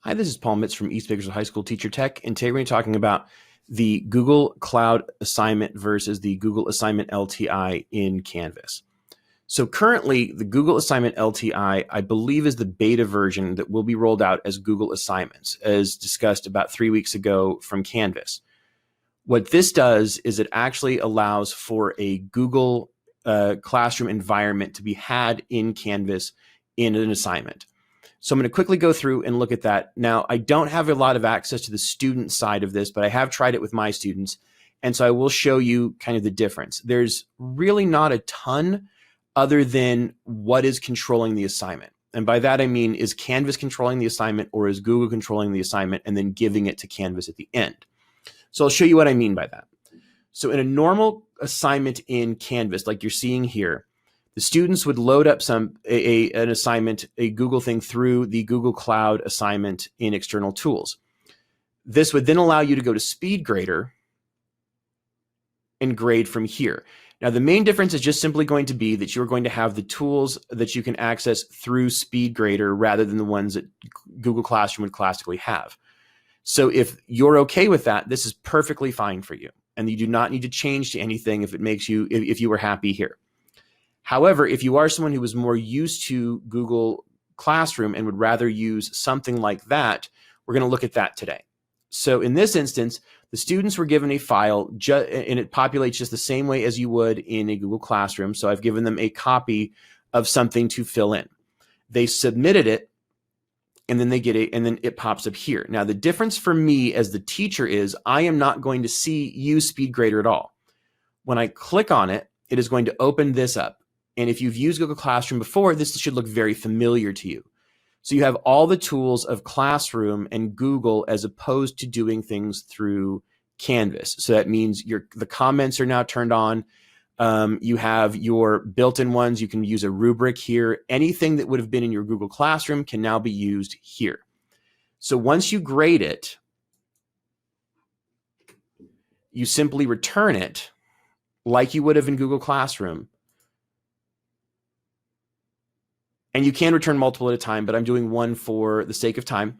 Hi, this is Paul Mitz from East Bakersfield High School Teacher Tech, and today we're going to be talking about the Google Cloud Assignment versus the Google Assignment LTI in Canvas. So currently, the Google Assignment LTI, I believe, is the beta version that will be rolled out as Google Assignments, as discussed about 3 weeks ago from Canvas. What this does is it actually allows for a Google Classroom environment to be had in Canvas in an assignment. So I'm going to quickly go through and look at that. Now, I don't have a lot of access to the student side of this, but I have tried it with my students. And so I will show you kind of the difference. There's really not a ton other than what is controlling the assignment. And by that, I mean, is Canvas controlling the assignment or is Google controlling the assignment and then giving it to Canvas at the end? So I'll show you what I mean by that. So in a normal assignment in Canvas, like you're seeing here, the students would load up an assignment, a Google thing through the Google Cloud assignment in external tools. This would then allow you to go to SpeedGrader and grade from here. Now, the main difference is just simply going to be that you're going to have the tools that you can access through SpeedGrader rather than the ones that Google Classroom would classically have. So if you're okay with that, this is perfectly fine for you. And you do not need to change to anything if you were happy here. However, if you are someone who is more used to Google Classroom and would rather use something like that, we're going to look at that today. So in this instance, the students were given a file and it populates just the same way as you would in a Google Classroom. So I've given them a copy of something to fill in. They submitted it and then they get it and then it pops up here. Now the difference for me as the teacher is I am not going to use SpeedGrader at all. When I click on it, it is going to open this up. And if you've used Google Classroom before, this should look very familiar to you. So you have all the tools of Classroom and Google as opposed to doing things through Canvas. So that means the comments are now turned on. You have your built-in ones. You can use a rubric here. Anything that would have been in your Google Classroom can now be used here. So once you grade it, you simply return it like you would have in Google Classroom. And you can return multiple at a time, but I'm doing one for the sake of time.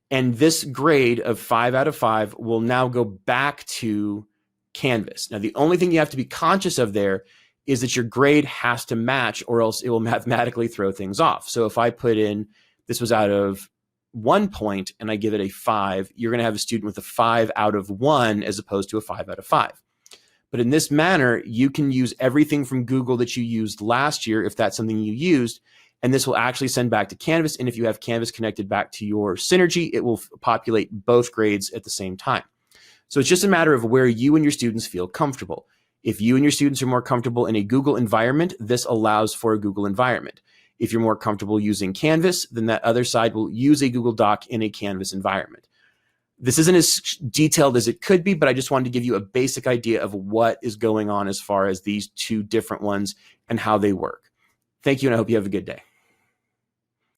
And this grade of 5 out of 5 will now go back to Canvas. Now, the only thing you have to be conscious of there is that your grade has to match or else it will mathematically throw things off. So if I put in, this was out of 1 point and I give it a 5, you're going to have a student with a 5 out of 1 as opposed to a 5 out of 5. But in this manner, you can use everything from Google that you used last year, if that's something you used, and this will actually send back to Canvas. And if you have Canvas connected back to your Synergy, it will populate both grades at the same time. So it's just a matter of where you and your students feel comfortable. If you and your students are more comfortable in a Google environment, this allows for a Google environment. If you're more comfortable using Canvas, then that other side will use a Google Doc in a Canvas environment. This isn't as detailed as it could be, but I just wanted to give you a basic idea of what is going on as far as these two different ones and how they work. Thank you, and I hope you have a good day.